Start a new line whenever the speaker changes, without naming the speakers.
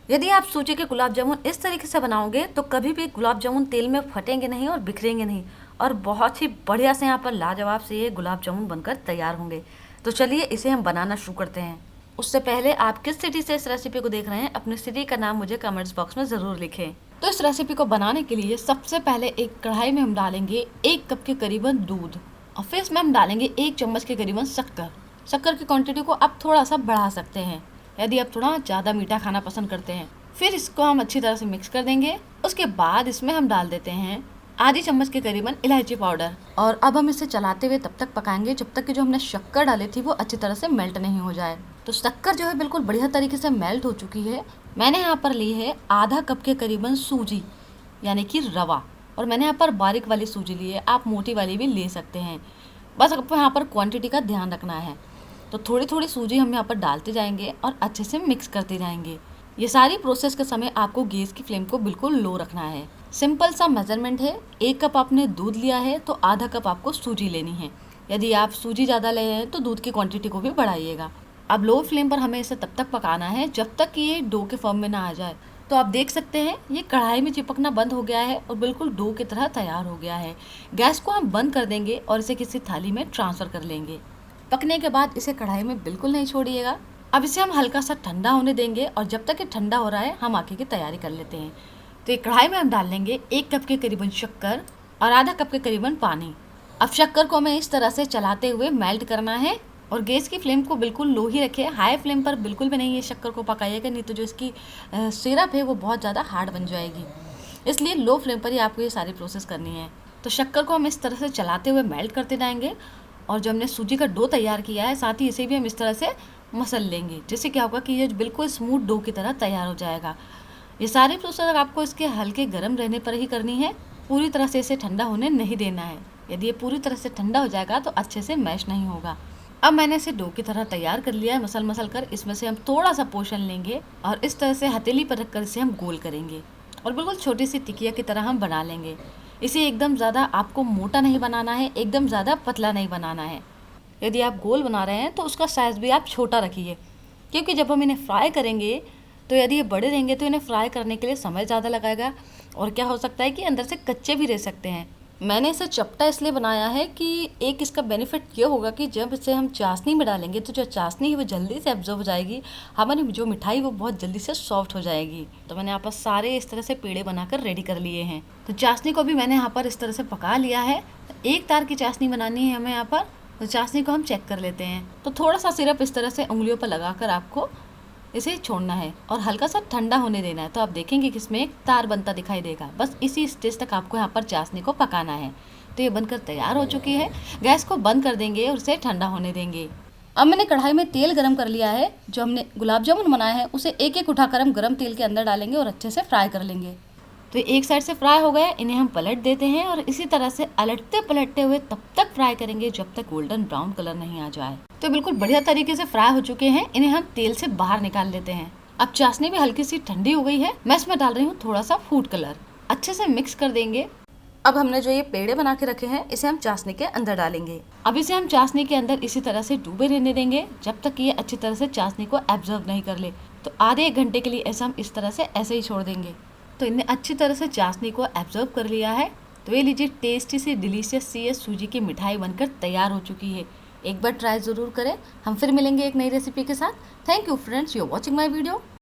यदि आप सूजी के गुलाब जामुन इस तरीके से बनाओगे तो कभी भी गुलाब जामुन तेल में फटेंगे नहीं और बिखरेंगे नहीं, और बहुत ही बढ़िया से यहाँ पर लाजवाब से ये गुलाब जामुन बनकर तैयार होंगे। तो चलिए इसे हम बनाना शुरू करते हैं। उससे पहले आप किस सिटी से इस रेसिपी को देख रहे हैं, अपनी सिटी का नाम मुझे कमेंट्स बॉक्स में ज़रूर लिखें। तो इस रेसिपी को बनाने के लिए सबसे पहले एक कढ़ाई में हम डालेंगे 1 कप के करीबन दूध, और फिर इसमें हम डालेंगे 1 चम्मच के करीबन शक्कर। शक्कर की क्वांटिटी को आप थोड़ा सा बढ़ा सकते हैं यदि आप थोड़ा ज़्यादा मीठा खाना पसंद करते हैं। फिर इसको हम अच्छी तरह से मिक्स कर देंगे। उसके बाद इसमें हम डाल देते हैं आधी चम्मच के करीबन इलायची पाउडर, और अब हम इसे चलाते हुए तब तक पकाएंगे जब तक कि जो हमने शक्कर डाली थी वो अच्छी तरह से मेल्ट नहीं हो जाए। तो शक्कर जो है बिल्कुल बढ़िया तरीके से मेल्ट हो चुकी है। मैंने यहाँ पर ली है आधा कप के करीबन सूजी यानी कि रवा, और मैंने यहाँ पर बारीक वाली सूजी ली है, आप मोटी वाली भी ले सकते हैं। बस आपको यहाँ पर क्वांटिटी का ध्यान रखना है। तो थोड़ी थोड़ी सूजी हम यहाँ पर डालते जाएंगे और अच्छे से मिक्स करते जाएंगे। ये सारी प्रोसेस के समय आपको गैस की फ्लेम को बिल्कुल लो रखना है। सिंपल सा मेजरमेंट है, 1 कप आपने दूध लिया है तो आधा कप आपको सूजी लेनी है। यदि आप सूजी ज़्यादा ले हैं तो दूध की क्वांटिटी को भी बढ़ाइएगा। अब लो फ्लेम पर हमें इसे तब तक पकाना है जब तक कि ये डो के फॉर्म में ना आ जाए। तो आप देख सकते हैं ये कढ़ाई में चिपकना बंद हो गया है और बिल्कुल डो की तरह तैयार हो गया है। गैस को हम बंद कर देंगे और इसे किसी थाली में ट्रांसफ़र कर लेंगे। पकने के बाद इसे कढ़ाई में बिल्कुल नहीं छोड़िएगा। अब इसे हम हल्का सा ठंडा होने देंगे, और जब तक ये ठंडा हो रहा है हम आगे की तैयारी कर लेते हैं। तो एक कढ़ाई में हम डाल लेंगे 1 कप के करीबन शक्कर और आधा कप के करीबन पानी। अब शक्कर को हमें इस तरह से चलाते हुए मेल्ट करना है, और गैस की फ्लेम को बिल्कुल लो ही रखें। हाई फ्लेम पर बिल्कुल भी नहीं ये शक्कर को पकाइएगा, नहीं तो जो इसकी सिरप है वो बहुत ज़्यादा हार्ड बन जाएगी। इसलिए लो फ्लेम पर ही आपको ये सारी प्रोसेस करनी है। तो शक्कर को हम इस तरह से चलाते हुए मेल्ट करते जाएंगे, और जो हमने सूजी का डो तैयार किया है साथ ही इसे भी हम इस तरह से मसल लेंगे, जिससे क्या होगा कि ये बिल्कुल स्मूथ डो की तरह तैयार हो जाएगा। ये सारी प्रोसेस आपको इसके हल्के गर्म रहने पर ही करनी है, पूरी तरह से इसे ठंडा होने नहीं देना है। यदि ये पूरी तरह से ठंडा हो जाएगा तो अच्छे से मैश नहीं होगा। अब मैंने इसे डो की तरह तैयार कर लिया है मसल मसल कर। इसमें से हम थोड़ा सा पोर्शन लेंगे और इस तरह से हथेली पर रखकर इसे हम गोल करेंगे, और बिल्कुल छोटी सी टिकिया की तरह हम बना लेंगे। इसे एकदम ज़्यादा आपको मोटा नहीं बनाना है, एकदम ज़्यादा पतला नहीं बनाना है। यदि आप गोल बना रहे हैं तो उसका साइज़ भी आप छोटा रखिए, क्योंकि जब हम इन्हें फ्राई करेंगे तो यदि ये बड़े रहेंगे तो इन्हें फ्राई करने के लिए समय ज़्यादा लगाएगा, और क्या हो सकता है कि अंदर से कच्चे भी रह सकते हैं। मैंने इसे चपटा इसलिए बनाया है कि एक इसका बेनिफिट ये होगा कि जब इसे हम चाशनी में डालेंगे तो जो चाशनी है वो जल्दी से एब्जॉर्ब हो जाएगी, हमारी जो मिठाई वो बहुत जल्दी से सॉफ्ट हो जाएगी। तो मैंने यहाँ पर सारे इस तरह से पेड़े बनाकर रेडी कर लिए हैं। तो चाशनी को भी मैंने यहाँ पर इस तरह से पका लिया है। एक तार की चाशनी बनानी है हमें यहाँ पर। तो चाशनी को हम चेक कर लेते हैं। तो थोड़ा सा सिरप इस तरह से उंगलियों पर लगाकर आपको इसे छोड़ना है और हल्का सा ठंडा होने देना है। तो आप देखेंगे कि इसमें एक तार बनता दिखाई देगा। बस इसी स्टेज तक आपको यहाँ पर चाशनी को पकाना है। तो ये बनकर तैयार हो चुकी है। गैस को बंद कर देंगे और इसे ठंडा होने देंगे। अब मैंने कढ़ाई में तेल गरम कर लिया है। जो हमने गुलाब जामुन बनाया है उसे एक एक उठाकर हम गरम तेल के अंदर डालेंगे और अच्छे से फ्राई कर लेंगे। तो एक साइड से फ्राई हो गए, इन्हें हम पलट देते हैं और इसी तरह से अलटते पलटते हुए तब तक फ्राई करेंगे जब तक गोल्डन ब्राउन कलर नहीं आ जाए। तो बिल्कुल बढ़िया तरीके से फ्राई हो चुके हैं, इन्हें हम तेल से बाहर निकाल लेते हैं। अब चाशनी भी हल्की सी ठंडी हो गई है। मैं इसमें डाल रही हूँ थोड़ा सा फूड कलर, अच्छे से मिक्स कर देंगे। अब हमने जो ये पेड़े बना के रखे हैं इसे हम चाशनी के अंदर डालेंगे। अब इसे हम चाशनी के अंदर इसी तरह से डूबे रहने देंगे जब तक ये अच्छी तरह से चाशनी को एब्जॉर्ब नहीं कर ले। तो आधे 1 घंटे के लिए ऐसा हम इस तरह से ऐसे ही छोड़ देंगे। तो इन्हें अच्छी तरह से चाशनी को एब्जॉर्ब कर लिया है। तो ये लीजिए टेस्टी सी डिलीशियस सी ये सूजी की मिठाई बनकर तैयार हो चुकी है। एक बार ट्राई ज़रूर करें। हम फिर मिलेंगे एक नई रेसिपी के साथ। Thank you friends, you are watching my video.